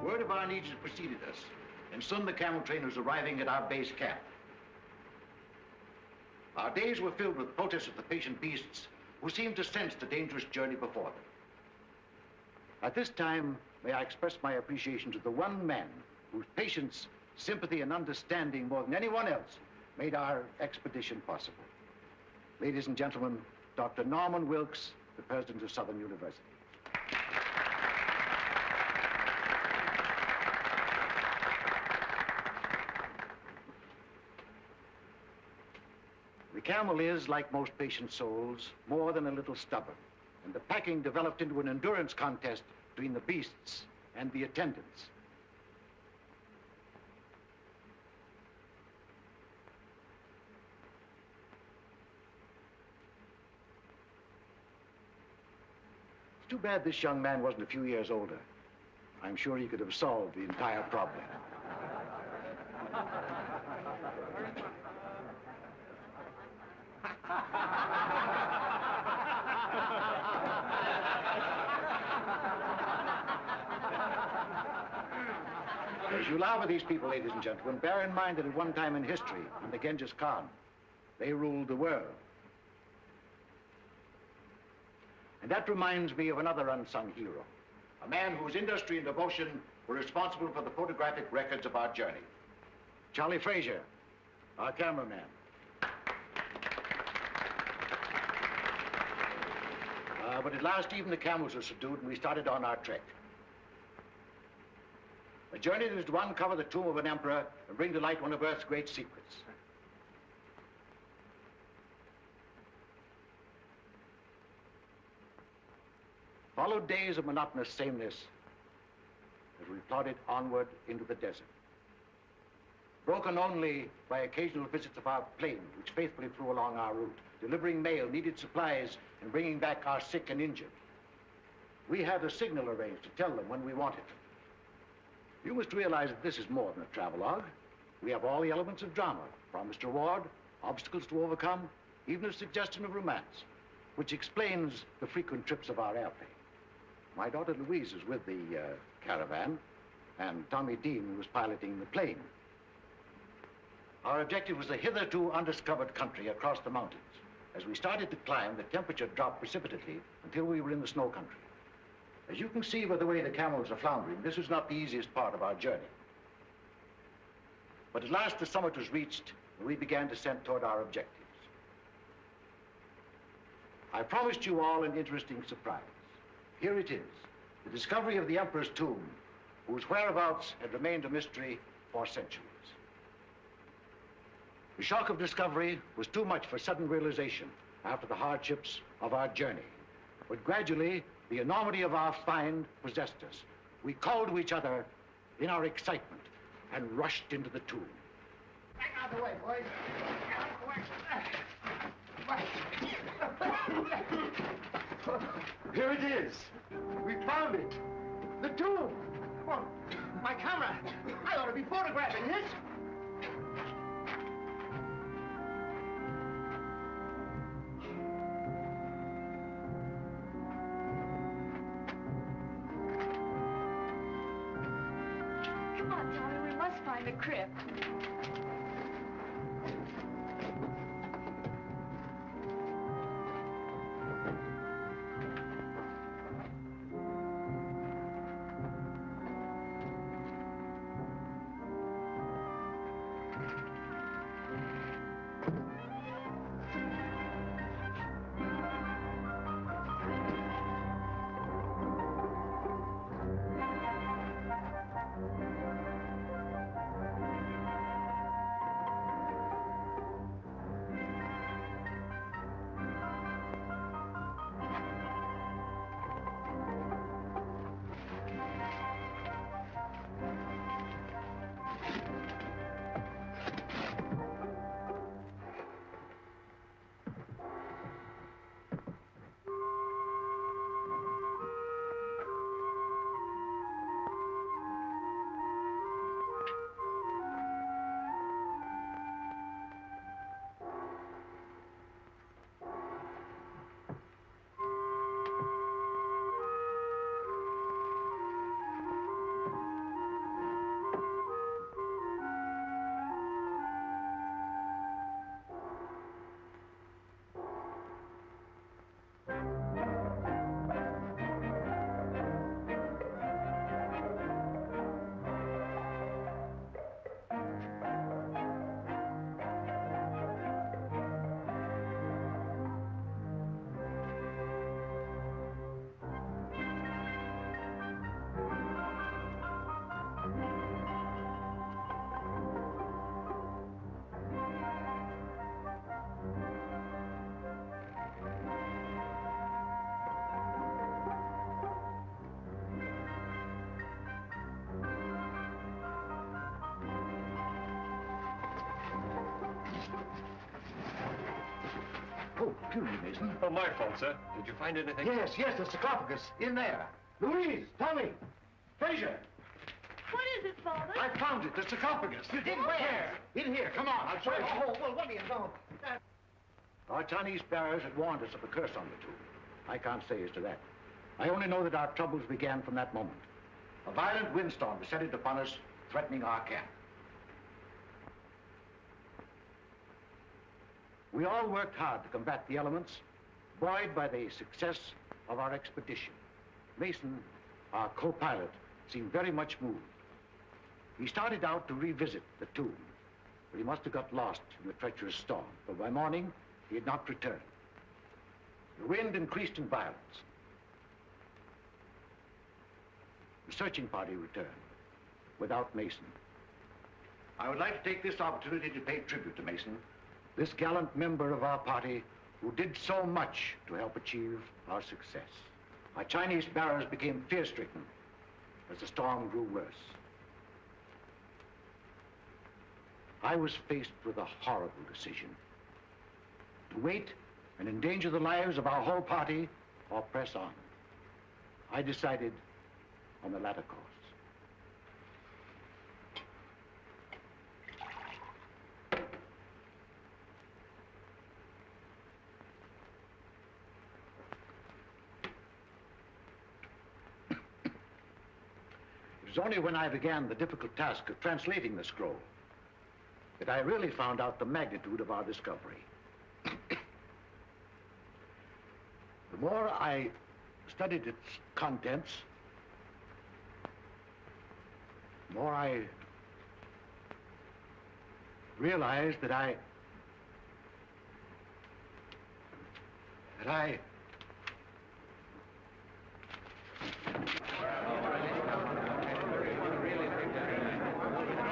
Word of our needs has preceded us, and soon the camel train was arriving at our base camp. Our days were filled with protests of the patient beasts who seemed to sense the dangerous journey before them. At this time, may I express my appreciation to the one man whose patience, sympathy, and understanding more than anyone else made our expedition possible. Ladies and gentlemen, Dr. Norman Wilkes, the president of Southern University. The camel is, like most patient souls, more than a little stubborn, and the packing developed into an endurance contest between the beasts and the attendants. It's too bad this young man wasn't a few years older. I'm sure he could have solved the entire problem. As you laugh at these people, ladies and gentlemen, bear in mind that at one time in history, under Genghis Khan, they ruled the world. And that reminds me of another unsung hero, a man whose industry and devotion were responsible for the photographic records of our journey. Charlie Frasier, our cameraman. But at last, even the camels were subdued, and we started on our trek. A journey that is to uncover the tomb of an emperor and bring to light one of Earth's great secrets. Followed days of monotonous sameness as we plodded onward into the desert, broken only by occasional visits of our plane, which faithfully flew along our route, delivering mail, needed supplies, and bringing back our sick and injured. We had a signal arranged to tell them when we wanted them. You must realize that this is more than a travelogue. We have all the elements of drama, promised reward, obstacles to overcome, even a suggestion of romance, which explains the frequent trips of our airplane. My daughter Louise is with the caravan, and Tommy Dean was piloting the plane. Our objective was a hitherto undiscovered country across the mountains. As we started to climb, the temperature dropped precipitately until we were in the snow country. As you can see by the way the camels are floundering, this was not the easiest part of our journey. But at last the summit was reached, and we began descent toward our objectives. I promised you all an interesting surprise. Here it is, the discovery of the Emperor's tomb, whose whereabouts had remained a mystery for centuries. The shock of discovery was too much for sudden realization after the hardships of our journey. But gradually, the enormity of our find possessed us. We called to each other in our excitement and rushed into the tomb. Back out of the way, boys. Out of the way. Here it is. We found it. The tomb. Well, my camera. I ought to be photographing this. Come on, Tommy, we must find the crypt. Oh, excuse me, Mason. Oh, my fault, sir. Did you find anything? Yes, the sarcophagus. In there. Louise, Tommy, Frasier. What is it, Father? I found it, the sarcophagus. You did where? In here, come on, I'll show you. Oh, well, what do you know? Our Chinese bearers had warned us of a curse on the tomb. I can't say as to that. I only know that our troubles began from that moment. A violent windstorm descended upon us, threatening our camp. We all worked hard to combat the elements, buoyed by the success of our expedition. Mason, our co-pilot, seemed very much moved. He started out to revisit the tomb, but he must have got lost in the treacherous storm, for by morning, he had not returned. The wind increased in violence. The searching party returned, without Mason. I would like to take this opportunity to pay tribute to Mason, this gallant member of our party who did so much to help achieve our success. Our Chinese bearers became fear-stricken as the storm grew worse. I was faced with a horrible decision. To wait and endanger the lives of our whole party or press on. I decided on the latter course. It was only when I began the difficult task of translating the scroll that I really found out the magnitude of our discovery. The more I studied its contents, the more I realized that I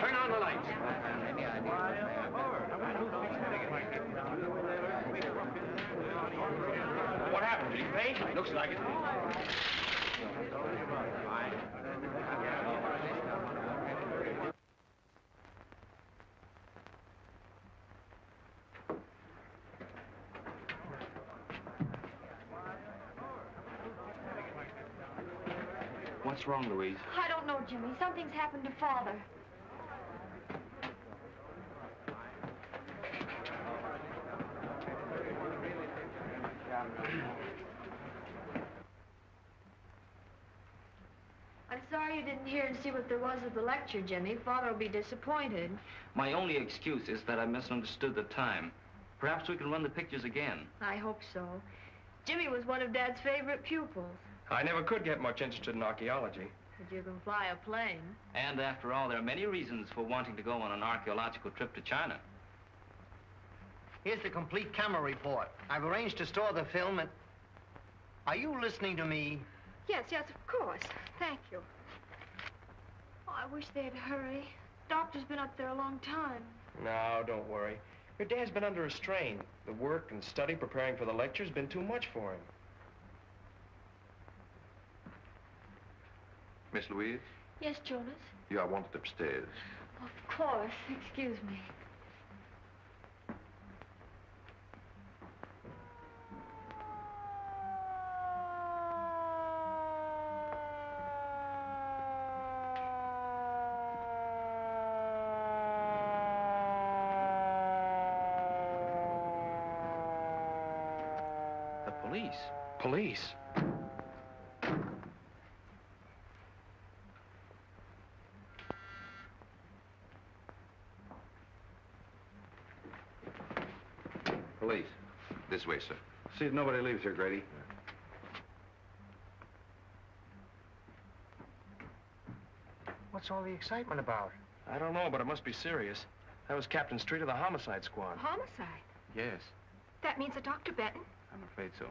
Turn on the lights. What happened? Did he faint? Looks like it. What's wrong, Louise? I don't know, Jimmy. Something's happened to Father. I'm sorry you didn't hear and see what there was of the lecture, Jimmy. Father will be disappointed. My only excuse is that I misunderstood the time. Perhaps we can run the pictures again. I hope so. Jimmy was one of Dad's favorite pupils. I never could get much interested in archaeology. But you can fly a plane. And after all, there are many reasons for wanting to go on an archaeological trip to China. Here's the complete camera report. I've arranged to store the film and... Are you listening to me? Yes, of course. Thank you. Oh, I wish they'd hurry. Doctor's been up there a long time. No, don't worry. Your dad's been under a strain. The work and study preparing for the lecture's been too much for him. Miss Louise? Yes, Jonas? You are wanted upstairs. Of course. Excuse me. The police? Police? Police. This way, sir. See if nobody leaves here, Grady. What's all the excitement about? I don't know, but it must be serious. That was Captain Street of the homicide squad. Homicide? Yes, That means that Dr. Benton? I'm afraid so.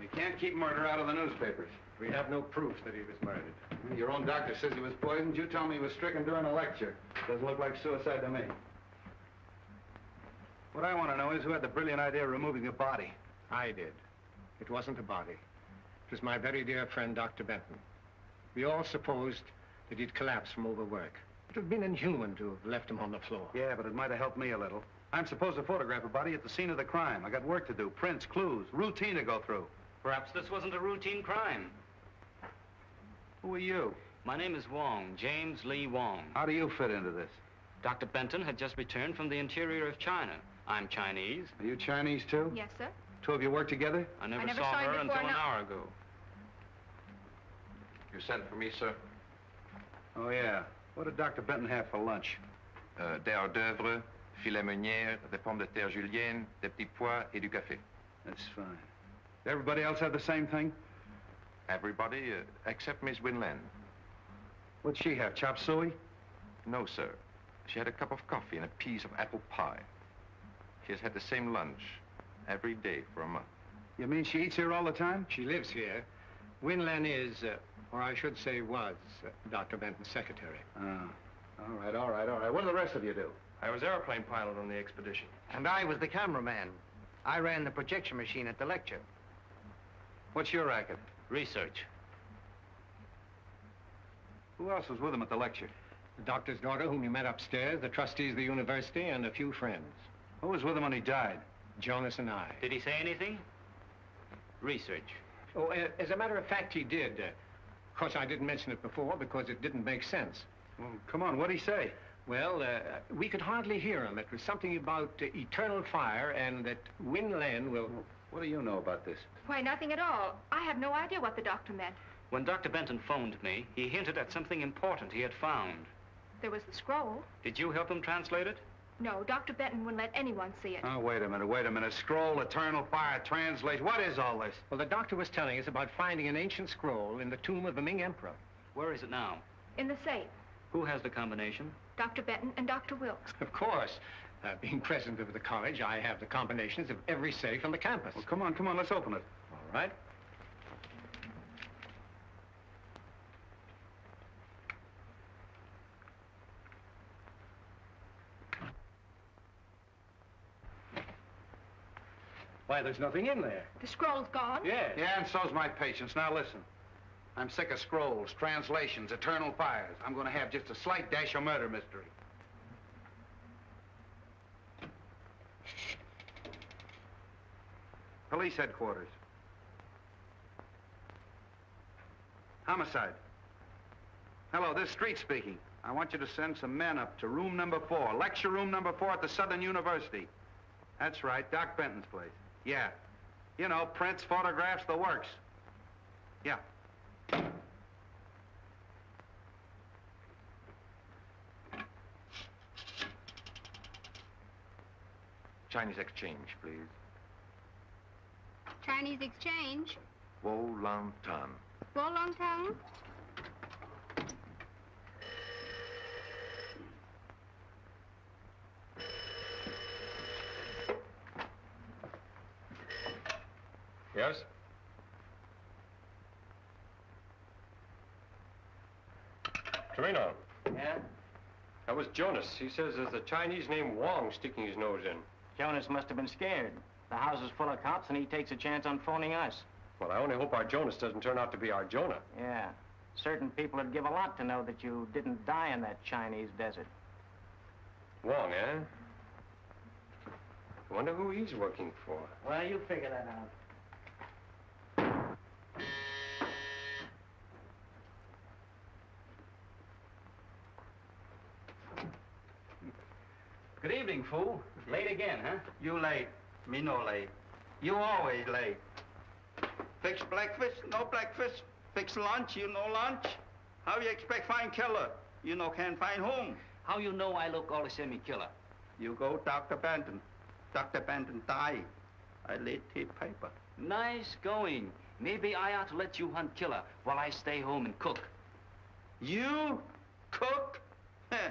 You can't keep murder out of the newspapers. We have no proof that he was murdered. Your own doctor says he was poisoned. You tell me he was stricken during a lecture. Doesn't look like suicide to me. What I want to know is who had the brilliant idea of removing the body. I did. It wasn't a body. It was my very dear friend, Dr. Benton. We all supposed that he'd collapsed from overwork. It would have been inhuman to have left him on the floor. Yeah, but it might have helped me a little. I'm supposed to photograph a body at the scene of the crime. I got work to do, prints, clues, routine to go through. Perhaps this wasn't a routine crime. Who are you? My name is Wong, James Lee Wong. How do you fit into this? Dr. Benton had just returned from the interior of China. I'm Chinese. Are you Chinese, too? Yes, sir. Two of you work together? I never never saw saw you her before, until an no. hour ago. You sent for me, sir? Oh, yeah. What did Dr. Benton have for lunch? Des hors d'oeuvre, filet meunière, des pommes de terre julienne, des petits pois et du café. That's fine. Did everybody else have the same thing? Everybody except Miss Winland. What'd she have, chop suey? No, sir. She had a cup of coffee and a piece of apple pie. She has had the same lunch every day for a month. You mean she eats here all the time? She lives here. Winland is, or I should say was, Dr. Benton's secretary. All right, all right, all right. What do the rest of you do? I was airplane pilot on the expedition. And I was the cameraman. I ran the projection machine at the lecture. What's your racket? Research. Who else was with him at the lecture? The doctor's daughter, whom you met upstairs, the trustees of the university, and a few friends. Who was with him when he died? Jonas and I. Did he say anything? Research. Oh, as a matter of fact, he did. Of course, I didn't mention it before because it didn't make sense. Well, come on, what'd he say? Well, we could hardly hear him. It was something about eternal fire and that Winland will... What do you know about this? Why, nothing at all. I have no idea what the doctor meant. When Dr. Benton phoned me, he hinted at something important he had found. There was the scroll. Did you help him translate it? No, Dr. Benton wouldn't let anyone see it. Oh, wait a minute, wait a minute. Scroll, eternal fire, translate. What is all this? Well, the doctor was telling us about finding an ancient scroll in the tomb of the Ming Emperor. Where is it now? In the safe. Who has the combination? Dr. Benton and Dr. Wilkes. Of course. Being president of the college, I have the combinations of every safe on the campus. Well, come on, let's open it. All right. Why, there's nothing in there. The scroll's gone? Yes. Yeah, and so's my patience. Now listen. I'm sick of scrolls, translations, eternal fires. I'm going to have just a slight dash of murder mystery. Police headquarters. Homicide. Hello, this is Street speaking. I want you to send some men up to room number 4, lecture room number 4 at the Southern University. That's right, Doc Benton's place. Yeah. You know, prints, photographs, the works. Yeah. Chinese exchange, please. Chinese exchange. Wolantan. Wolongtown. Yes? Torino. Yeah? That was Jonas. He says there's a Chinese named Wong sticking his nose in. Jonas must have been scared. The house is full of cops, and he takes a chance on phoning us. Well, I only hope our Jonas doesn't turn out to be our Jonah. Yeah. Certain people would give a lot to know that you didn't die in that Chinese desert. Wong, eh? Wonder who he's working for. Well, you figure that out. Good evening, fool. Late again, huh? You late, me no late. You always late. Fix breakfast, no breakfast. Fix lunch, you no lunch. How you expect find killer? You no can find home. How you know I look all the semi-killer? You go Dr. Benton. Dr. Benton die. I laid his paper. Nice going. Maybe I ought to let you hunt killer while I stay home and cook. You cook? Heh.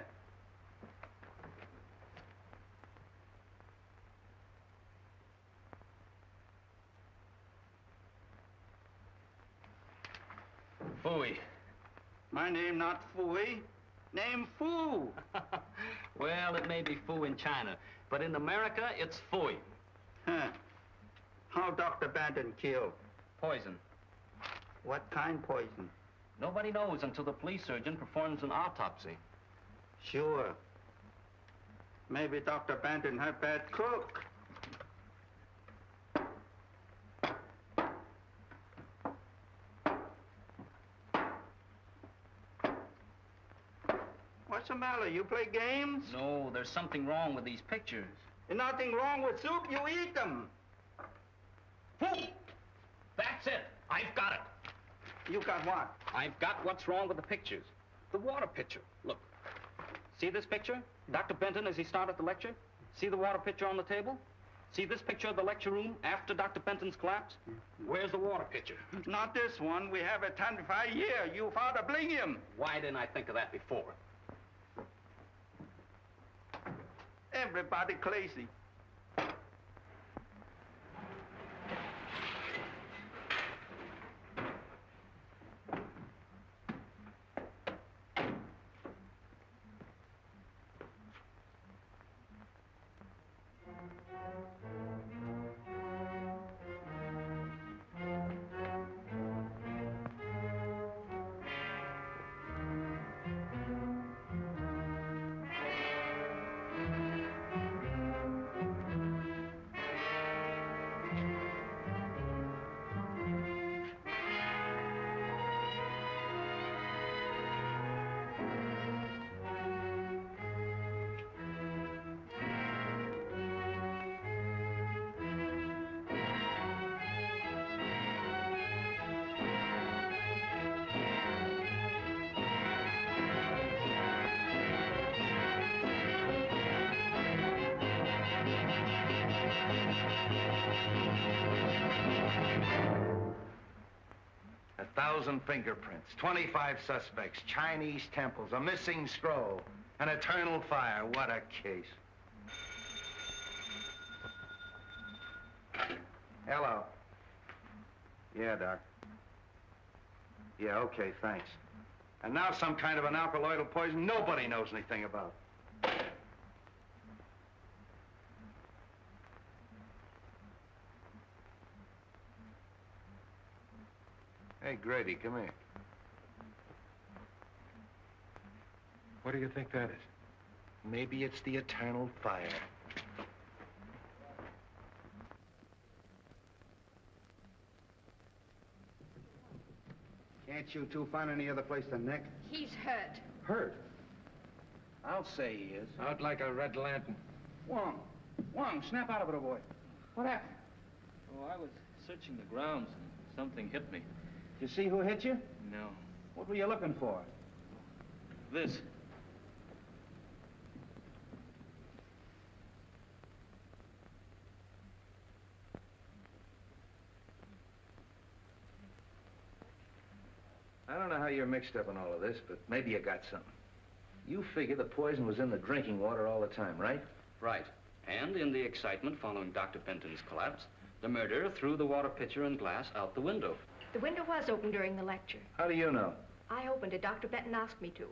Fooey. My name not Fooey. Name Foo. Well, it may be Foo in China, but in America, it's Fooey. Huh. How Dr. Benton killed? Poison. What kind poison? Nobody knows until the police surgeon performs an autopsy. Sure. Maybe Dr. Benton had bad cook. What's the matter? You play games? No, there's something wrong with these pictures. There's nothing wrong with soup. You eat them. Fool! That's it. I've got it. You got what? I've got what's wrong with the pictures. The water pitcher. Look. See this picture? Dr. Benton as he started the lecture? See the water pitcher on the table? See this picture of the lecture room after Dr. Benton's collapse? Where's the water pitcher? Not this one. We have a 25 year. You father bling him. Why didn't I think of that before? Everybody crazy. Fingerprints, 25 suspects, Chinese temples, a missing scroll, an eternal fire. What a case. Hello. Yeah, Doc. Yeah, okay, thanks. And now some kind of an alkaloidal poison nobody knows anything about. Hey, Grady, come here. What do you think that is? Maybe it's the eternal fire. Can't you two find any other place than Nick? He's hurt. Hurt? I'll say he is. Out like a red lantern. Wong, snap out of it, old boy. What happened? Oh, I was searching the grounds and something hit me. Did you see who hit you? No. What were you looking for? This. I don't know how you're mixed up in all of this, but maybe you got something. You figure the poison was in the drinking water all the time, right? Right. And in the excitement following Dr. Benton's collapse, the murderer threw the water pitcher and glass out the window. The window was open during the lecture. How do you know? I opened it. Dr. Benton asked me to.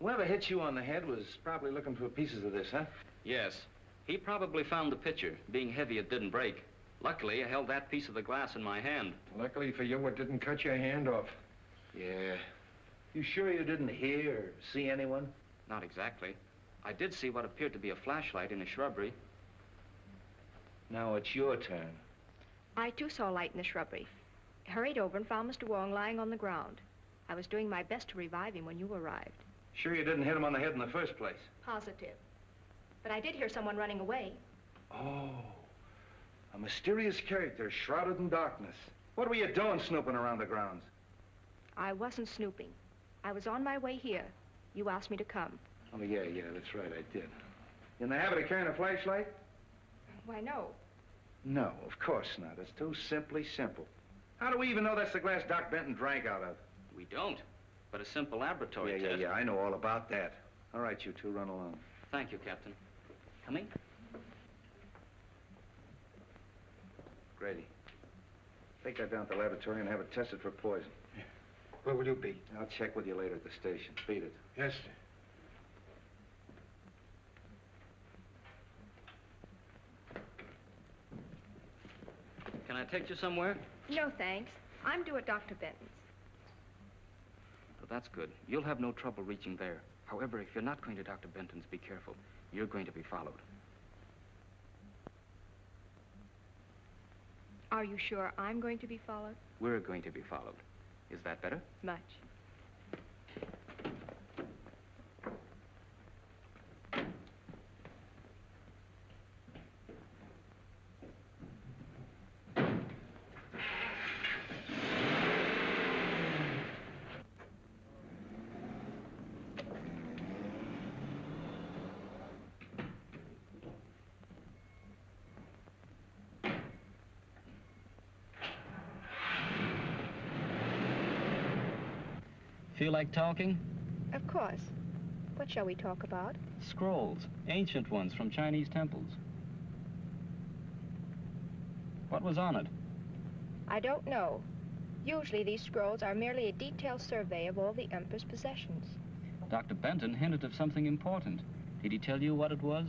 Whoever hit you on the head was probably looking for pieces of this, huh? Yes. He probably found the pitcher. Being heavy, it didn't break. Luckily, I held that piece of the glass in my hand. Luckily for you, it didn't cut your hand off. Yeah. You sure you didn't hear or see anyone? Not exactly. I did see what appeared to be a flashlight in a shrubbery. Now it's your turn. I, too, saw a light in the shrubbery. Hurried over and found Mr. Wong lying on the ground. I was doing my best to revive him when you arrived. Sure you didn't hit him on the head in the first place? Positive. But I did hear someone running away. Oh. A mysterious character shrouded in darkness. What were you doing snooping around the grounds? I wasn't snooping. I was on my way here. You asked me to come. Oh, yeah, that's right, I did. You in the habit of carrying a flashlight? Why, no. No, of course not. It's too simply simple. How do we even know that's the glass Doc Benton drank out of? We don't. But a simple laboratory test. Yeah, I know all about that. All right, you two, run along. Thank you, Captain. Coming? Grady, take that down to the laboratory and have it tested for poison. Yeah. Where will you be? I'll check with you later at the station. Beat it. Yes, sir. Can I take you somewhere? No, thanks. I'm due at Dr. Benton's. that's good. You'll have no trouble reaching there. However, if you're not going to Dr. Benton's, be careful. You're going to be followed. Are you sure I'm going to be followed? We're going to be followed. Is that better? Much. Feel like talking? Of course. What shall we talk about? Scrolls, ancient ones from Chinese temples. What was on it? I don't know. Usually these scrolls are merely a detailed survey of all the Emperor's possessions. Dr. Benton hinted of something important. Did he tell you what it was?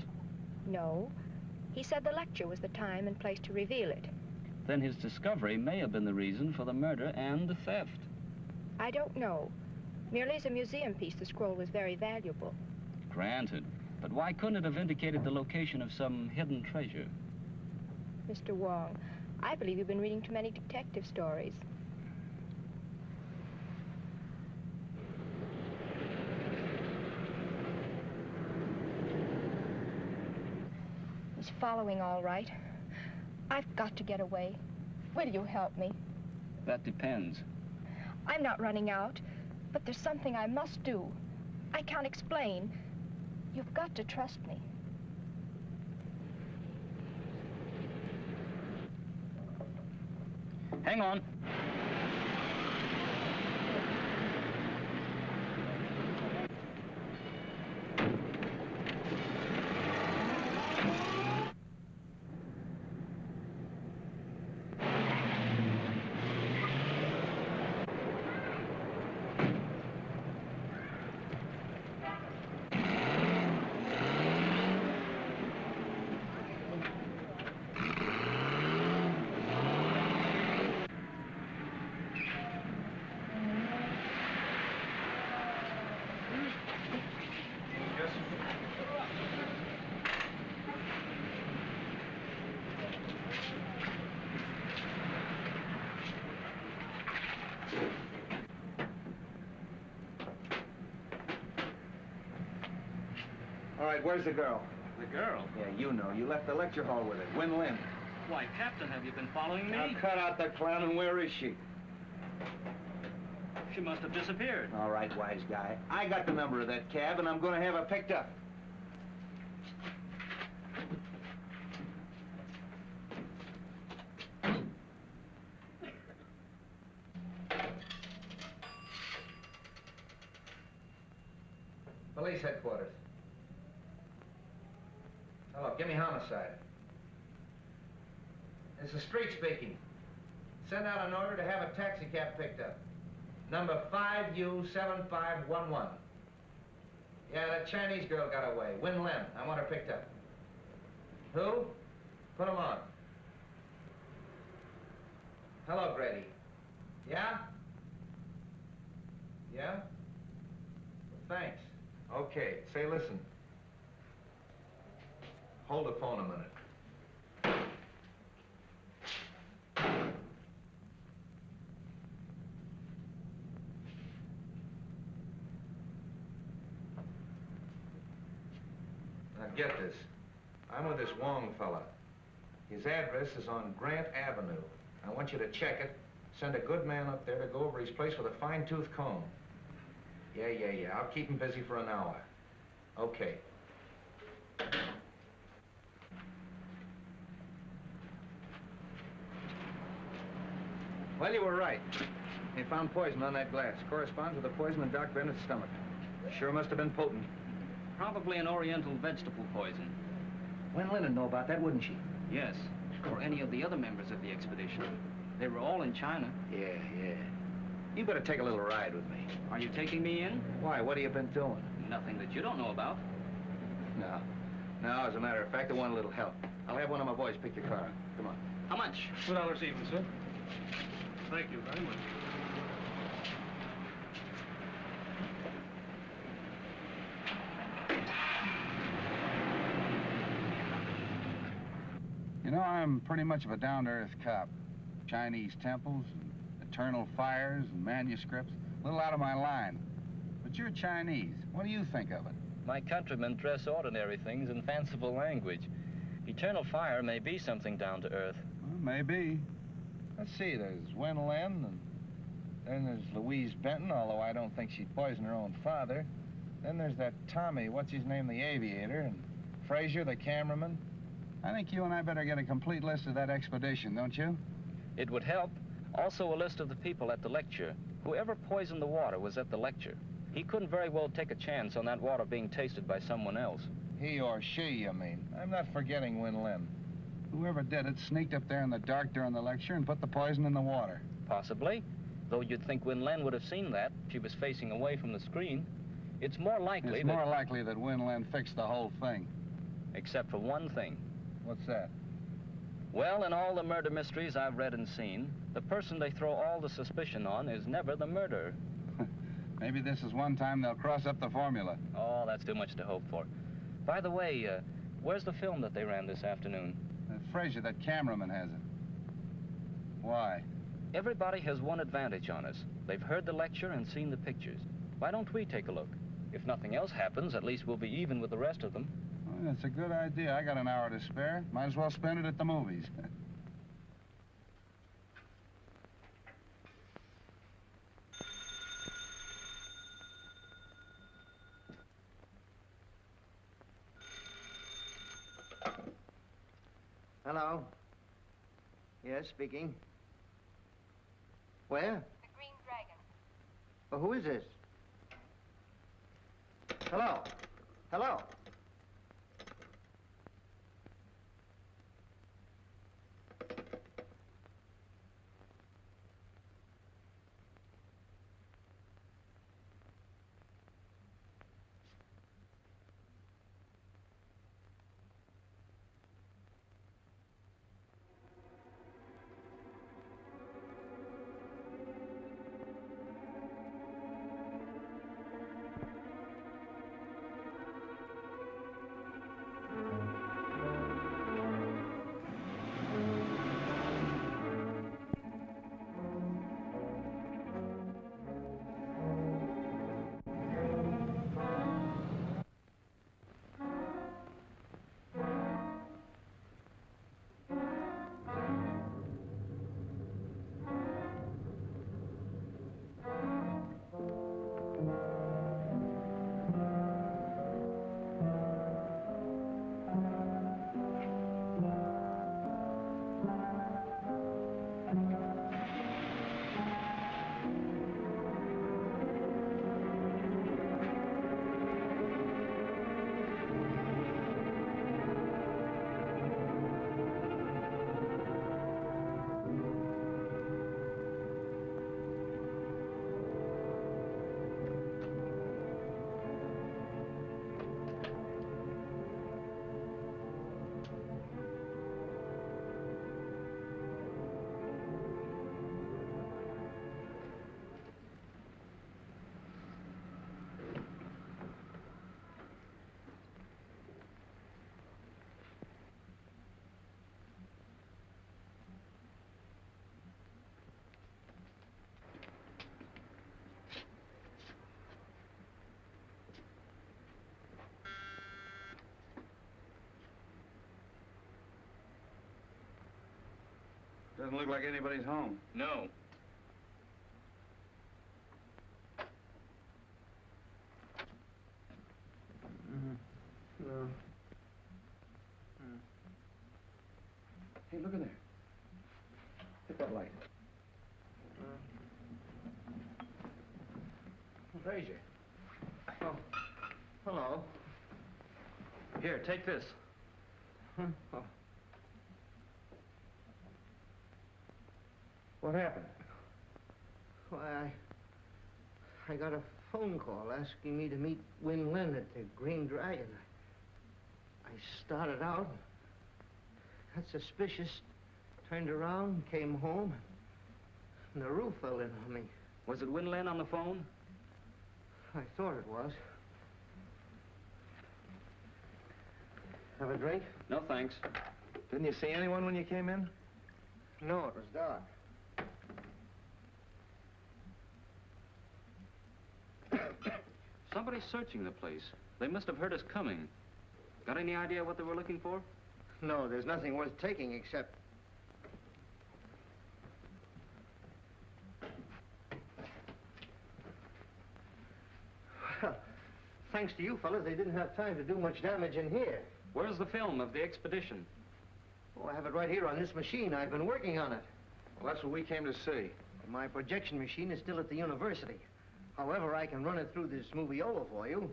No. He said the lecture was the time and place to reveal it. Then his discovery may have been the reason for the murder and the theft. I don't know. Merely as a museum piece, the scroll was very valuable. Granted. But why couldn't it have indicated the location of some hidden treasure? Mr. Wong, I believe you've been reading too many detective stories. He's following all right. I've got to get away. Will you help me? That depends. I'm not running out, but there's something I must do. I can't explain. You've got to trust me. Hang on. All right, where's the girl? The girl? Yeah, you know. You left the lecture hall with her. Win Lin. Why, Captain, have you been following me? Now cut out the clown, and where is she? She must have disappeared. All right, wise guy. I got the number of that cab, and I'm going to have her picked up. Police headquarters. Hello, give me homicide. It's the street speaking. Send out an order to have a taxi cab picked up. Number 5U7511. Yeah, that Chinese girl got away. Win Lin. I want her picked up. Who? Put him on. Hello, Grady. Yeah? Yeah? Thanks. Okay, say, listen. Hold the phone a minute. Now get this. I'm with this Wong fella. His address is on Grant Avenue. I want you to check it. Send a good man up there to go over his place with a fine-tooth comb. Yeah. I'll keep him busy for an hour. Okay. Well, you were right. They found poison on that glass. Corresponds with the poison in Doc Bennett's stomach. Sure must have been potent. Probably an oriental vegetable poison. Wen Lin would know about that, wouldn't she? Yes, or any of the other members of the expedition. They were all in China. Yeah. You better take a little ride with me. Are you taking me in? Why? What have you been doing? Nothing that you don't know about. No, as a matter of fact, I want a little help. I'll have one of my boys pick your car up. Come on. How much? $2 even, sir. Thank you very much. I'm pretty much of a down-to-earth cop. Chinese temples, and eternal fires, and manuscripts. A little out of my line. But you're Chinese. What do you think of it? My countrymen dress ordinary things in fanciful language. Eternal fire may be something down to earth. Well, maybe. Let's see, there's Wen Lin, and then there's Louise Benton, although I don't think she'd poison her own father. Then there's that Tommy, what's his name, the aviator, and Frasier, the cameraman. I think you and I better get a complete list of that expedition, don't you? It would help. Also a list of the people at the lecture. Whoever poisoned the water was at the lecture. He couldn't very well take a chance on that water being tasted by someone else. He or she, you mean? I'm not forgetting Wen Lin. Whoever did it sneaked up there in the dark during the lecture and put the poison in the water. Possibly. Though you'd think Wen Lin would have seen that. She was facing away from the screen. It's more likely more likely that Wen Lin fixed the whole thing. Except for one thing. What's that? Well, in all the murder mysteries I've read and seen, the person they throw all the suspicion on is never the murderer. Maybe this is one time they'll cross up the formula. Oh, that's too much to hope for. By the way, where's the film that they ran this afternoon? Frasier, that cameraman, has it. Why? Everybody has one advantage on us. They've heard the lecture and seen the pictures. Why don't we take a look? If nothing else happens, at least we'll be even with the rest of them. Well, that's a good idea. I got an hour to spare. Might as well spend it at the movies. Hello? Yes, speaking. Where? The Green Dragon. Well, who is this? Hello? Hello? Doesn't look like anybody's home. No. No. Hey, look at there. Hit that light. Frasier. Oh, hello. Here, take this. Oh. What happened? Why, I got a phone call asking me to meet Wen Lin at the Green Dragon. I started out, got suspicious, turned around, came home, and the roof fell in on me. Was it Wen Lin on the phone? I thought it was. Have a drink? No, thanks. Didn't you see anyone when you came in? No, it was dark. Somebody's searching the place. They must have heard us coming. Got any idea what they were looking for? No, there's nothing worth taking except... Well, thanks to you fellas, they didn't have time to do much damage in here. Where's the film of the expedition? Oh, I have it right here on this machine. I've been working on it. Well, that's what we came to see. My projection machine is still at the university. However, I can run it through this moviola for you.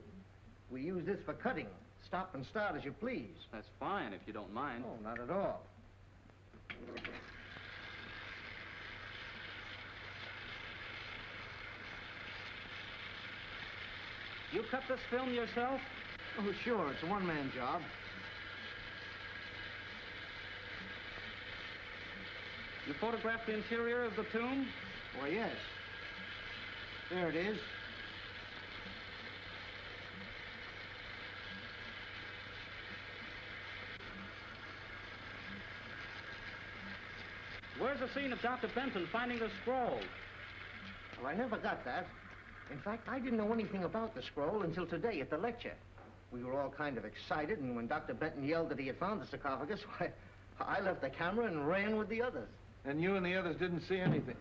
We use this for cutting. Stop and start as you please. That's fine, if you don't mind. Oh, not at all. You cut this film yourself? Oh, sure. It's a one-man job. You photographed the interior of the tomb? Why, yes. There it is. Where's the scene of Dr. Benton finding the scroll? Well, I never got that. In fact, I didn't know anything about the scroll until today at the lecture. We were all kind of excited, and when Dr. Benton yelled that he had found the sarcophagus, why, I left the camera and ran with the others. And you and the others didn't see anything?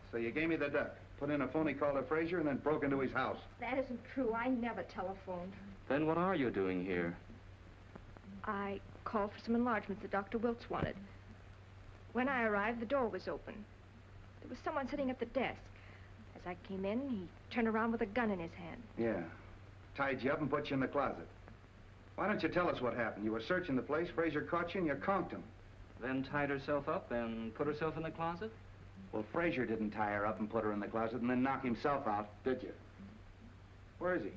So you gave me the duck, put in a phony call to Frasier, and then broke into his house. That isn't true. I never telephoned. Then what are you doing here? I called for some enlargements that Dr. Wilkes wanted. When I arrived, the door was open. There was someone sitting at the desk. As I came in, he turned around with a gun in his hand. Yeah. Tied you up and put you in the closet. Why don't you tell us what happened? You were searching the place, Frasier caught you, and you conked him. Then tied herself up and put herself in the closet? Well, Frasier didn't tie her up and put her in the closet and then knock himself out, did you? Where is he?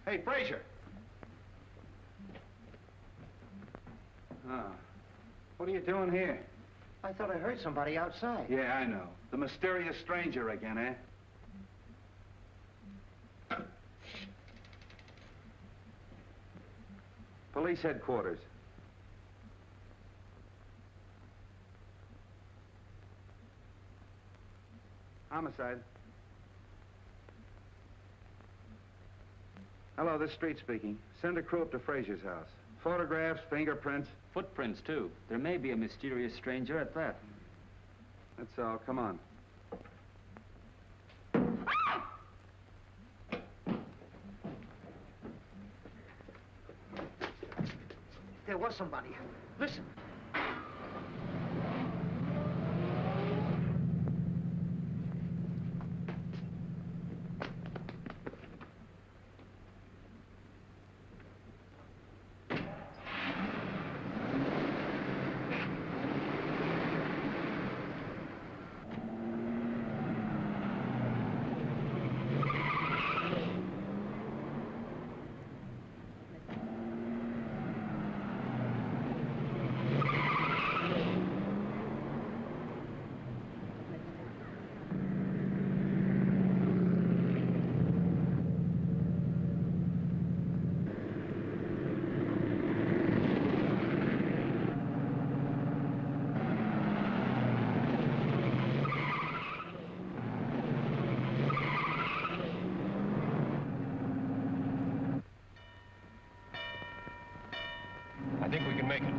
Hey, Frasier! What are you doing here? I thought I heard somebody outside. Yeah, I know. The mysterious stranger again, eh? Police headquarters. Homicide. Hello, this is Street speaking. Send a crew up to Frasier's house. Photographs, fingerprints. Footprints, too. There may be a mysterious stranger at that. That's all. Come on. There was somebody. Listen. I think we can make it.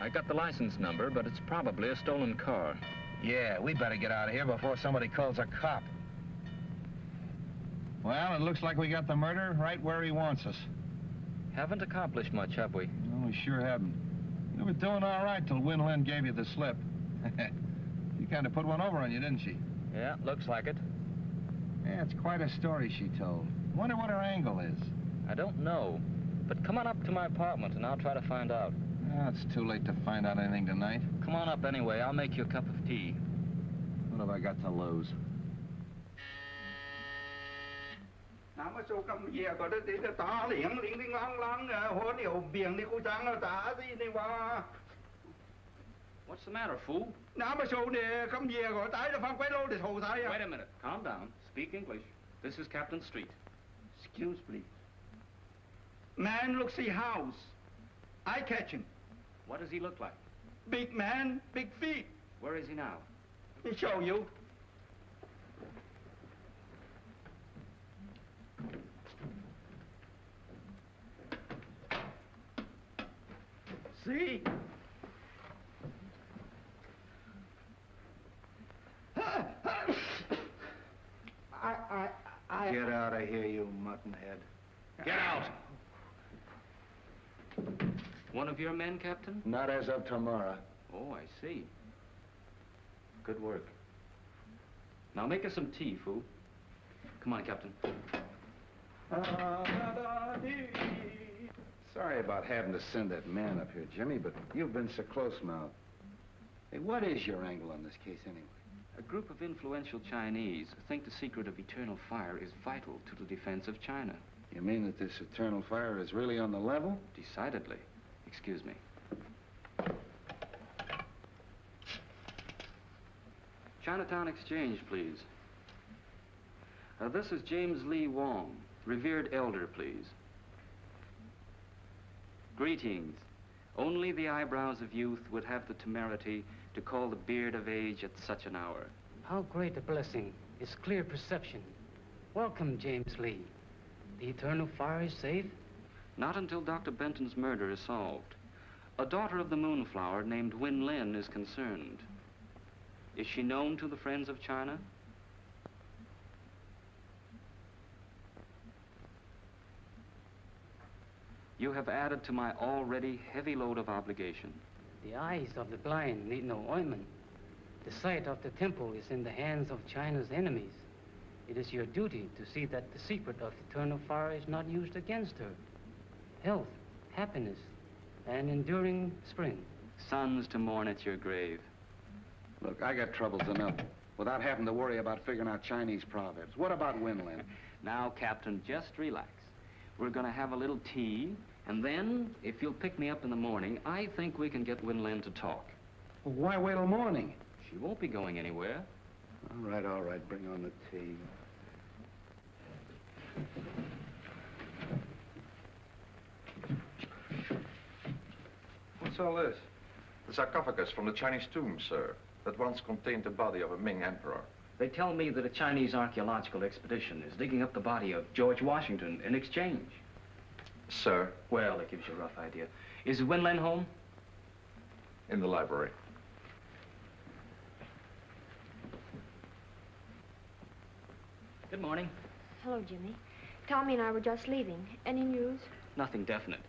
I got the license number, but it's probably a stolen car. Yeah, we better get out of here before somebody calls a cop. Well, it looks like we got the murderer right where he wants us. Haven't accomplished much, have we? No, we sure haven't. You were doing all right till Lynn gave you the slip. She kind of put one over on you, didn't she? Yeah, looks like it. Yeah, it's quite a story she told. Wonder what her angle is. I don't know. But come on up to my apartment and I'll try to find out. Oh, it's too late to find out anything tonight. Come on up anyway. I'll make you a cup of tea. What have I got to lose? Nào mà số cầm về có đấy thì ta liền liền lăng hôn nhiều biển đi cô trang là ta gì này mà. What's the matter, fool? Nào mà số này cầm về có tái là phang quay lô để thầu tái à. Wait a minute. Calm down. Speak English. This is Captain Street. Excuse please. Man looks the house. I catch him. What does he look like? Big man, big feet. Where is he now? Let me show you. See? Get out of here, you muttonhead. Get out! One of your men, Captain? Not as of tomorrow. Oh, I see. Good work. Now make us some tea, fool. Come on, Captain. Sorry about having to send that man up here, Jimmy, but you've been so close-mouthed. Hey, what is your angle on this case, anyway? A group of influential Chinese think the secret of eternal fire is vital to the defense of China. You mean that this eternal fire is really on the level? Decidedly. Excuse me. Chinatown Exchange, please. This is James Lee Wong, revered elder, please. Greetings. Only the eyebrows of youth would have the temerity to call the beard of age at such an hour. How great a blessing is clear perception. Welcome, James Lee. The eternal fire is safe? Not until Dr. Benton's murder is solved. A daughter of the Moonflower named Win Lin is concerned. Is she known to the friends of China? You have added to my already heavy load of obligation. The eyes of the blind need no ointment. The sight of the temple is in the hands of China's enemies. It is your duty to see that the secret of eternal fire is not used against her. Health, happiness, and enduring spring. Sons to mourn at your grave. Look, I got troubles enough without having to worry about figuring out Chinese proverbs. What about Winland? Now, Captain, just relax. We're gonna have a little tea, and then, if you'll pick me up in the morning, I think we can get Winland to talk. Well, why wait till morning? She won't be going anywhere. All right, bring on the tea. What's all this? The sarcophagus from the Chinese tomb, sir, that once contained the body of a Ming emperor. They tell me that a Chinese archaeological expedition is digging up the body of George Washington in exchange. Sir? Well, that gives you a rough idea. Is Winland home? In the library. Good morning. Hello, Jimmy. Tommy and I were just leaving. Any news? Nothing definite.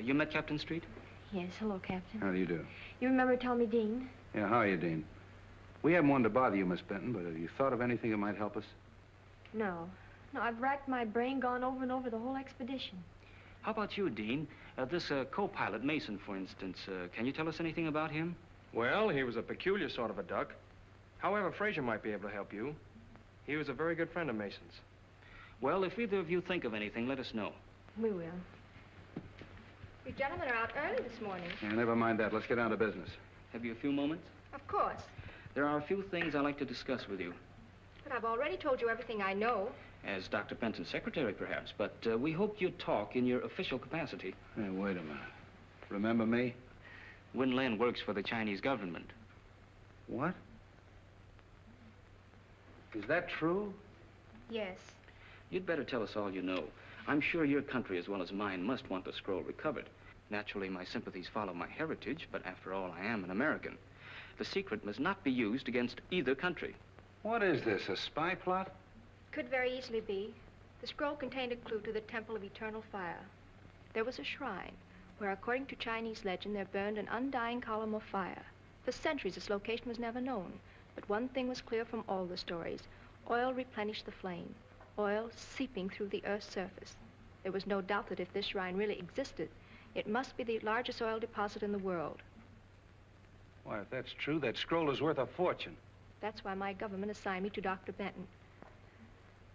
You met Captain Street? Yes, hello, Captain. How do you do? You remember Tommy Dean? Yeah, how are you, Dean? We haven't wanted to bother you, Miss Benton, but have you thought of anything that might help us? No. No, I've racked my brain, gone over and over the whole expedition. How about you, Dean? This co-pilot, Mason, for instance. Can you tell us anything about him? Well, he was a peculiar sort of a duck. However, Frasier might be able to help you. He was a very good friend of Mason's. Well, if either of you think of anything, let us know. We will. You gentlemen are out early this morning. Yeah, never mind that. Let's get down to business. Have you a few moments? Of course. There are a few things I'd like to discuss with you. But I've already told you everything I know. As Dr. Benton's secretary, perhaps, but we hoped you'd talk in your official capacity. Hey, wait a minute. Remember me? Win Lin works for the Chinese government. What? Is that true? Yes. You'd better tell us all you know. I'm sure your country, as well as mine, must want the scroll recovered. Naturally, my sympathies follow my heritage, but after all, I am an American. The secret must not be used against either country. What is this, a spy plot? Could very easily be. The scroll contained a clue to the Temple of Eternal Fire. There was a shrine where, according to Chinese legend, there burned an undying column of fire. For centuries, its location was never known. But one thing was clear from all the stories. Oil replenished the flame, oil seeping through the Earth's surface. There was no doubt that if this shrine really existed, it must be the largest oil deposit in the world. Why, if that's true, that scroll is worth a fortune. That's why my government assigned me to Dr. Benton.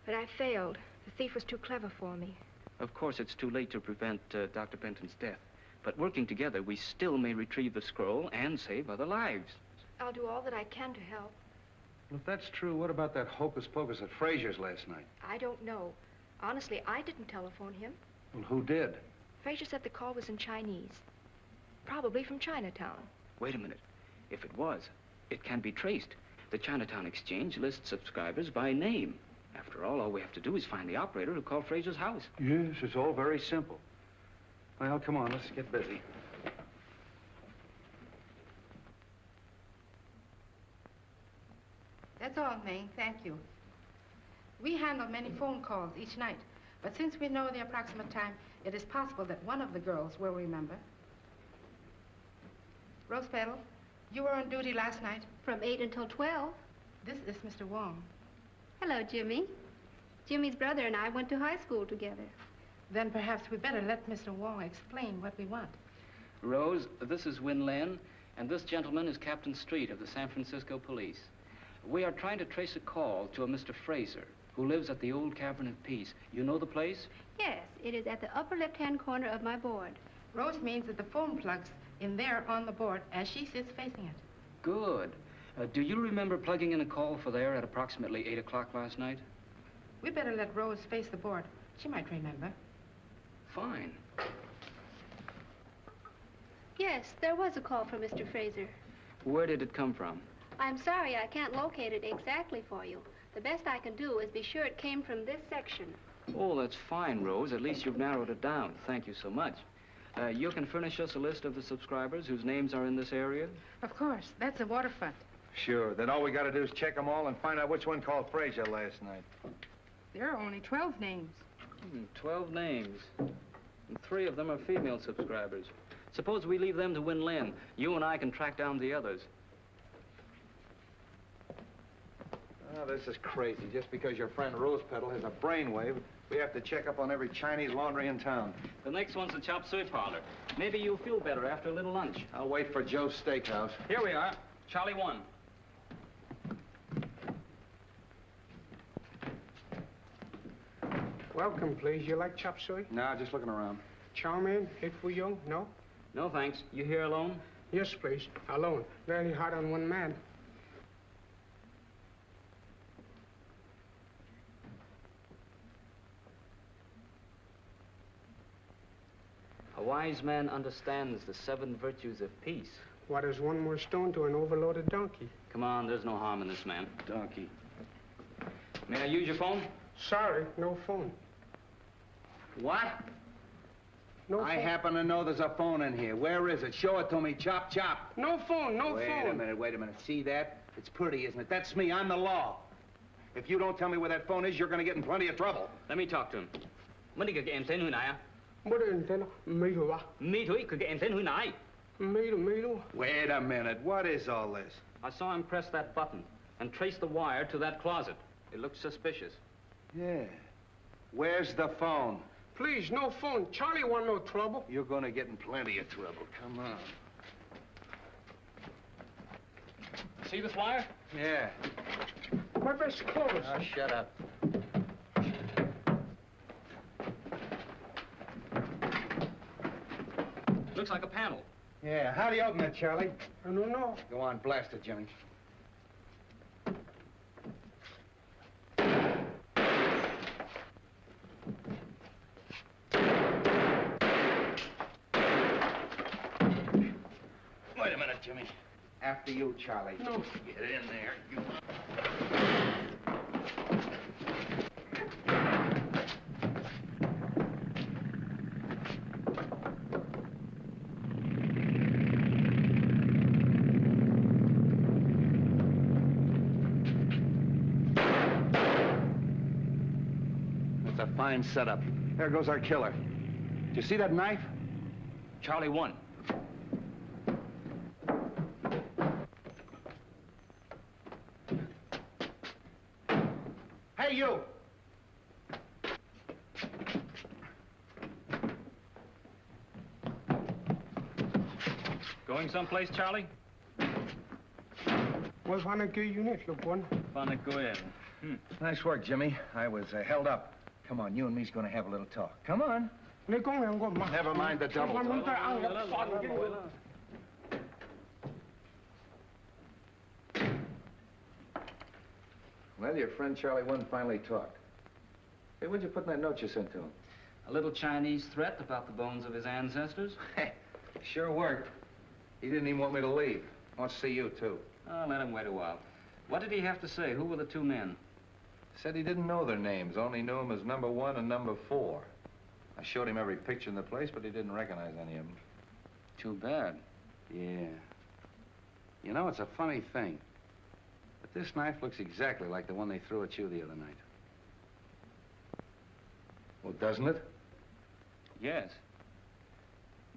But I failed. The thief was too clever for me. Of course, it's too late to prevent Dr. Benton's death. But working together, we still may retrieve the scroll and save other lives. I'll do all that I can to help. If that's true, what about that hocus pocus at Frasier's last night? I don't know. Honestly, I didn't telephone him. Well, who did? Frasier said the call was in Chinese. Probably from Chinatown. Wait a minute. If it was, it can be traced. The Chinatown Exchange lists subscribers by name. After all we have to do is find the operator who called Frasier's house. Yes, it's all very simple. Well, come on, let's get busy. That's all, May. Thank you. We handle many phone calls each night, but since we know the approximate time, it is possible that one of the girls will remember. Rose Petal, you were on duty last night. From 8 until 12. This is Mr. Wong. Hello, Jimmy. Jimmy's brother and I went to high school together. Then perhaps we better let Mr. Wong explain what we want. Rose, this is Win Lin, and this gentleman is Captain Street of the San Francisco Police. We are trying to trace a call to a Mr. Frasier, who lives at the old Cavern of Peace. You know the place? Yes, it is at the upper left-hand corner of my board. Rose means that the phone plug's in there on the board as she sits facing it. Good. Do you remember plugging in a call for there at approximately 8 o'clock last night? We better let Rose face the board. She might remember. Fine. Yes, there was a call from Mr. Frasier. Where did it come from? I'm sorry I can't locate it exactly for you. The best I can do is be sure it came from this section. Oh, that's fine, Rose. At least you've narrowed it down. Thank you so much. You can furnish us a list of the subscribers whose names are in this area? Of course. That's the waterfront. Sure. Then all we got to do is check them all and find out which one called Frasier last night. There are only 12 names. 12 names. And 3 of them are female subscribers. Suppose we leave them to Win Lin. You and I can track down the others. Oh, this is crazy. Just because your friend Rose Petal has a brainwave, we have to check up on every Chinese laundry in town. The next one's the chop suey parlor. Maybe you'll feel better after a little lunch. I'll wait for Joe's Steakhouse. Here we are. Charlie 1. Welcome, please. You like chop suey? No, just looking around. Chow mein, hit for you? No? No, thanks. You here alone? Yes, please. Alone. Very hard on one man. A wise man understands the 7 virtues of peace. What is one more stone to an overloaded donkey? Come on, there's no harm in this man. Donkey. May I use your phone? Sorry, no phone. What? No phone. I happen to know there's a phone in here. Where is it? Show it to me. Chop, chop. No phone, no phone. Wait a minute. See that? It's pretty, isn't it? That's me. I'm the law. If you don't tell me where that phone is, you're going to get in plenty of trouble. Let me talk to him. What did em tên hồi Wait a minute. What is all this? I saw him press that button and trace the wire to that closet. It looked suspicious. Yeah. Where's the phone? Please, no phone. Charlie want no trouble. You're going to get in plenty of trouble. Come on. See this wire? Yeah. My best clothes. Oh, shut up. Looks like a panel. Yeah. How do you open it, Charlie? I don't know. Go on, blast it, Jimmy. Wait a minute, Jimmy. After you, Charlie. No. Get in there. You... That's a fine setup. There goes our killer. Do you see that knife? Charlie 1. Hey, you! Going someplace, Charlie? Was wanna go unit, look one. Wanna go in. Nice work, Jimmy. I was held up. Come on, you and me's gonna have a little talk. Come on. Never mind the double talk. Well, your friend Charlie One finally talked. Hey, what'd you put in that note you sent to him? A little Chinese threat about the bones of his ancestors. Hey, sure worked. He didn't even want me to leave. Wants to see you, too. Oh, let him wait a while. What did he have to say? Who were the two men? Said he didn't know their names, only knew them as number 1 and number 4. I showed him every picture in the place, but he didn't recognize any of them. Too bad. Yeah. You know, it's a funny thing. But this knife looks exactly like the one they threw at you the other night. Well, doesn't it? Yes.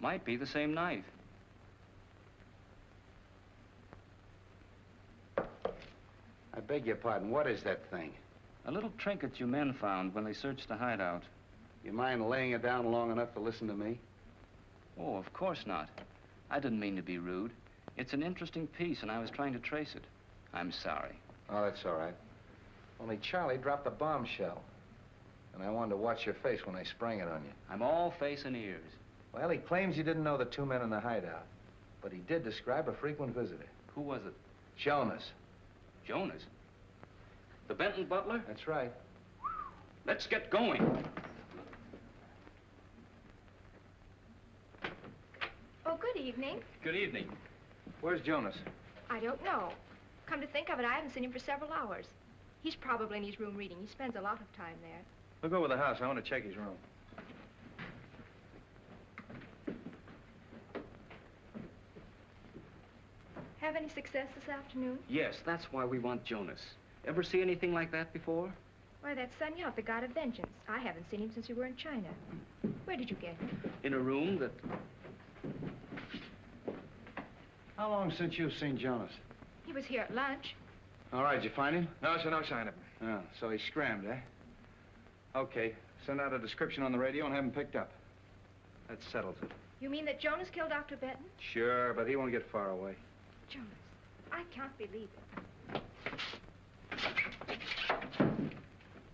Might be the same knife. I beg your pardon. What is that thing? A little trinket you men found when they searched the hideout. You mind laying it down long enough to listen to me? Oh, of course not. I didn't mean to be rude. It's an interesting piece, and I was trying to trace it. I'm sorry. Oh, that's all right. Only Charlie dropped a bombshell. And I wanted to watch your face when I sprang it on you. I'm all face and ears. Well, he claims you didn't know the two men in the hideout. But he did describe a frequent visitor. Who was it? Jonas. Jonas? The Benton butler? That's right. Let's get going. Oh, good evening. Good evening. Where's Jonas? I don't know. Come to think of it, I haven't seen him for several hours. He's probably in his room reading. He spends a lot of time there. We'll go over the house. I want to check his room. Have any success this afternoon? Yes, that's why we want Jonas. Ever see anything like that before? Why, that's Sun Yat, the god of vengeance. I haven't seen him since we were in China. Where did you get him? In a room that... How long since you've seen Jonas? He was here at lunch. All right, did you find him? No, sir, no sign of him. Oh, so he scrammed, eh? Okay, send out a description on the radio and have him picked up. That settles it. You mean that Jonas killed Dr. Benton? Sure, but he won't get far away. Jonas, I can't believe it.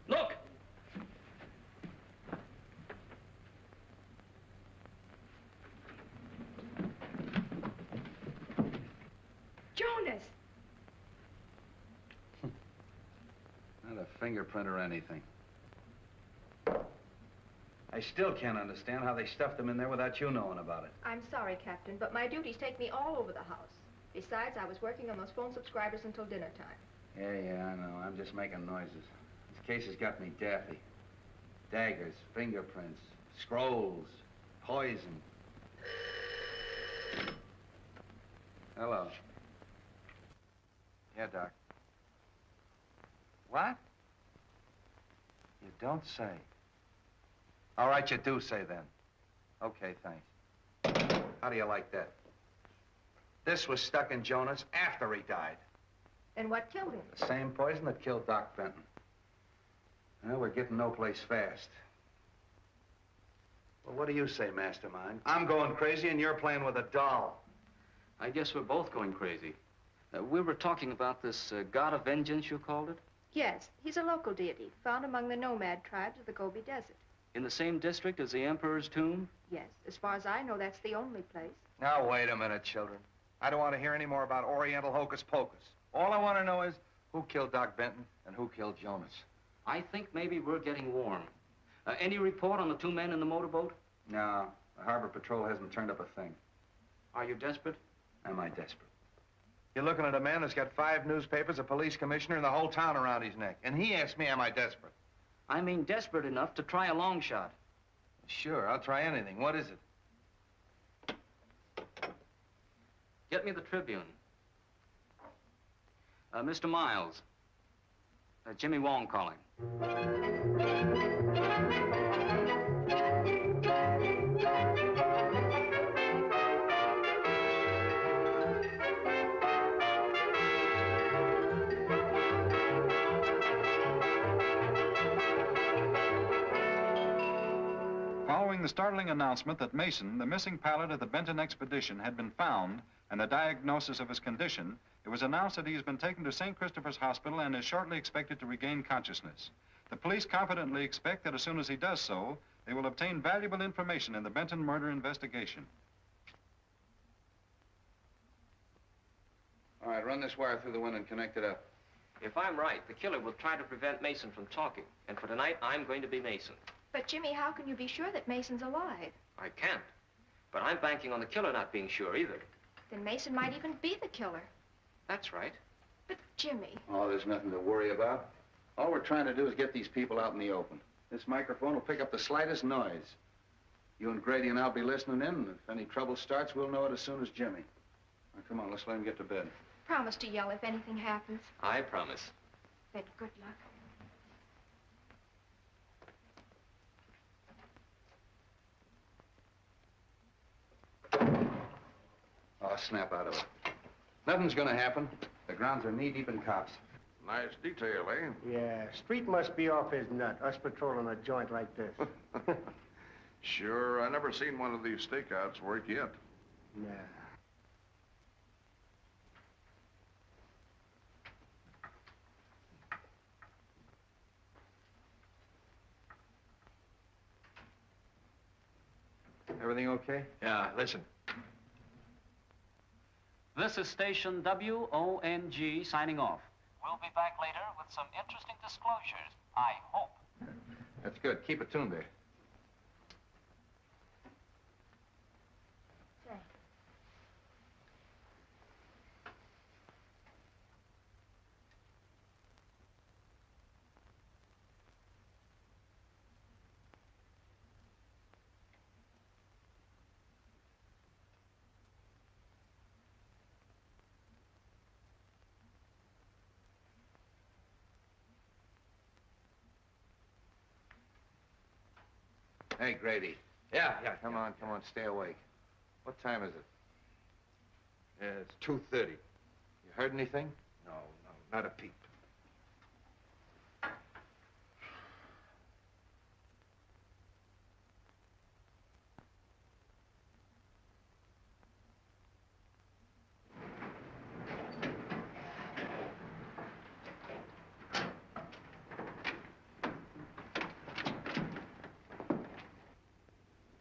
Look! Jonas! Not a fingerprint or anything. I still can't understand how they stuffed him in there without you knowing about it. I'm sorry, Captain, but my duties take me all over the house. Besides, I was working on those phone subscribers until dinner time. Yeah, I know. I'm just making noises. This case has got me daffy. Daggers, fingerprints, scrolls, poison. Hello. Yeah, Doc. What? You don't say. All right, you do say then. Okay, thanks. How do you like that? This was stuck in Jonas after he died. And what killed him? The same poison that killed Doc Benton. Well, we're getting no place fast. Well, what do you say, Mastermind? I'm going crazy and you're playing with a doll. I guess we're both going crazy. We were talking about this god of vengeance, you called it? Yes, he's a local deity, found among the nomad tribes of the Gobi Desert. In the same district as the Emperor's tomb? Yes, as far as I know, that's the only place. Now, wait a minute, children. I don't want to hear any more about Oriental hocus pocus. All I want to know is who killed Doc Benton and who killed Jonas. I think maybe we're getting warm. Any report on the two men in the motorboat? No, the Harbor Patrol hasn't turned up a thing. Are you desperate? Am I desperate? You're looking at a man that's got 5 newspapers, a police commissioner, and the whole town around his neck. And he asked me, am I desperate? I mean desperate enough to try a long shot. Sure, I'll try anything. What is it? Get me the Tribune. Mr. Miles. Jimmy Wong calling. Following the startling announcement that Mason, the missing pilot of the Benton expedition, had been found and the diagnosis of his condition, it was announced that he has been taken to St. Christopher's Hospital and is shortly expected to regain consciousness. The police confidently expect that as soon as he does so, they will obtain valuable information in the Benton murder investigation. All right, run this wire through the window and connect it up. If I'm right, the killer will try to prevent Mason from talking. And for tonight, I'm going to be Mason. But, Jimmy, how can you be sure that Mason's alive? I can't. But I'm banking on the killer not being sure either. Then Mason might even be the killer. That's right. But, Jimmy... Oh, there's nothing to worry about. All we're trying to do is get these people out in the open. This microphone will pick up the slightest noise. You and Grady and I'll be listening in, and if any trouble starts, we'll know it as soon as Jimmy. Now, come on, let's let him get to bed. Promise to yell if anything happens. I promise. Then good luck. Oh, snap out of it. Nothing's gonna happen. The grounds are knee-deep in cops. Nice detail, eh? Yeah, Street must be off his nut, us patrolling a joint like this. Sure, I never seen one of these stakeouts work yet. Yeah. Everything okay? Yeah, listen. This is station WONG signing off. We'll be back later with some interesting disclosures, I hope. That's good. Keep it tuned there. Hey, Grady. Yeah. Come on, stay awake. What time is it? Yeah, it's 2:30. You heard anything? No, not a peep.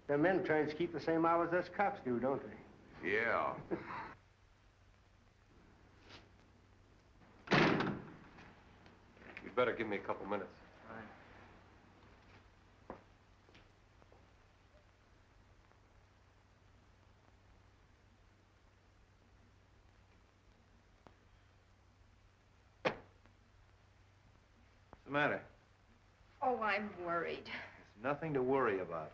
The men trains keep the same hours as cops do, don't they? Yeah. You'd better give me a couple minutes. What's the matter? Oh, I'm worried. There's nothing to worry about.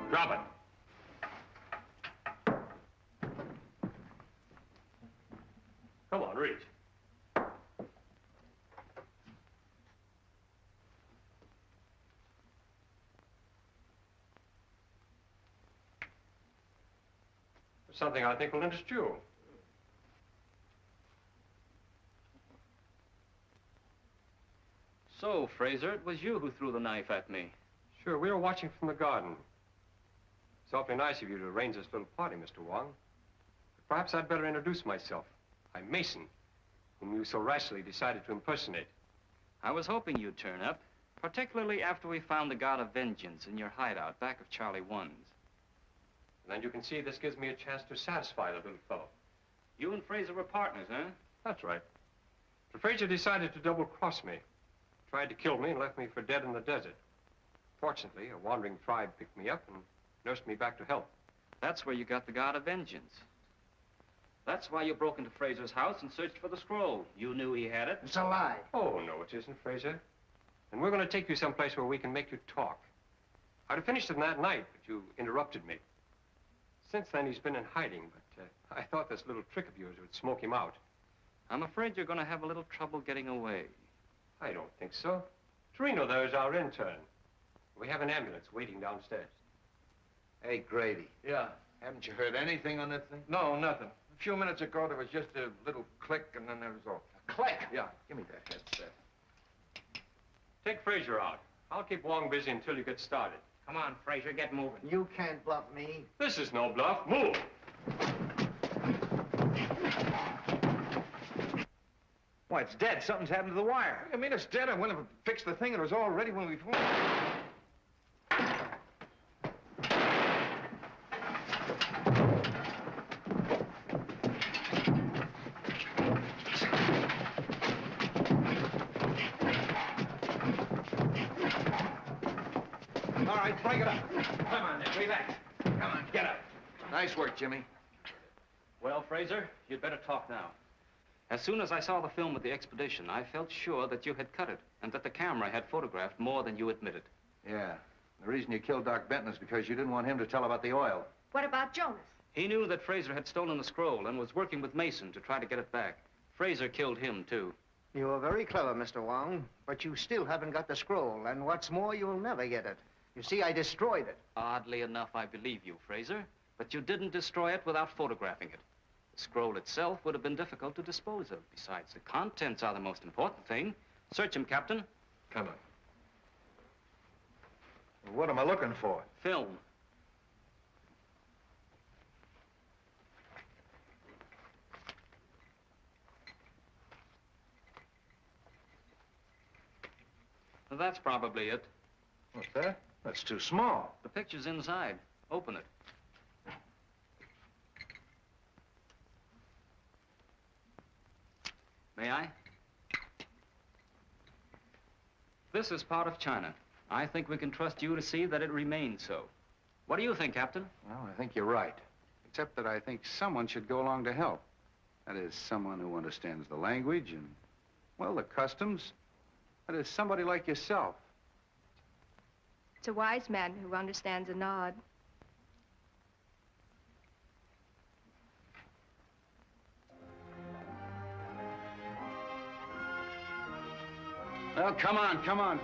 Drop it. Come on, reach. There's something I think will interest you. So, Frasier, it was you who threw the knife at me. Sure, we were watching from the garden. It's awfully nice of you to arrange this little party, Mr. Wong. But perhaps I'd better introduce myself. I'm Mason, whom you so rashly decided to impersonate. I was hoping you'd turn up. Particularly after we found the God of Vengeance in your hideout back of Charlie 1's. Then you can see this gives me a chance to satisfy the little fellow. You and Frasier were partners, huh? That's right. But Frasier decided to double-cross me. Tried to kill me and left me for dead in the desert. Fortunately, a wandering tribe picked me up and nursed me back to health. That's where you got the God of Vengeance. That's why you broke into Frasier's house and searched for the scroll. You knew he had it. It's a lie. Oh, no, it isn't, Frasier. And we're going to take you someplace where we can make you talk. I'd have finished it that night, but you interrupted me. Since then, he's been in hiding, but I thought this little trick of yours would smoke him out. I'm afraid you're going to have a little trouble getting away. I don't think so. Torino there is our intern. We have an ambulance waiting downstairs. Hey, Grady. Yeah. Haven't you heard anything on that thing? No, nothing. A few minutes ago, there was just a little click, and then there was all. A click? Yeah. Give me that headset. Take Frasier out. I'll keep Wong busy until you get started. Come on, Frasier, get moving. You can't bluff me. This is no bluff. Move! Why, it's dead. Something's happened to the wire. I mean, it's dead. I went and fixed the thing, and it was all ready when we phoned. All right, break it up. Come on, Nick, relax. Come on, get up. Nice work, Jimmy. Well, Frasier, you'd better talk now. As soon as I saw the film of the expedition, I felt sure that you had cut it and that the camera had photographed more than you admitted. Yeah. The reason you killed Doc Benton is because you didn't want him to tell about the oil. What about Jonas? He knew that Frasier had stolen the scroll and was working with Mason to try to get it back. Frasier killed him, too. You were very clever, Mr. Wong, but you still haven't got the scroll, and what's more, you'll never get it. You see, I destroyed it. Oddly enough, I believe you, Frasier, but you didn't destroy it without photographing it. The scroll itself would have been difficult to dispose of. Besides, the contents are the most important thing. Search him, Captain. Come on. What am I looking for? Film. Well, that's probably it. What's that? That's too small. The picture's inside. Open it. May I? This is part of China. I think we can trust you to see that it remains so. What do you think, Captain? Well, I think you're right. Except that I think someone should go along to help. That is, someone who understands the language and, well, the customs. That is, somebody like yourself. It's a wise man who understands a nod. Well, come on, come on.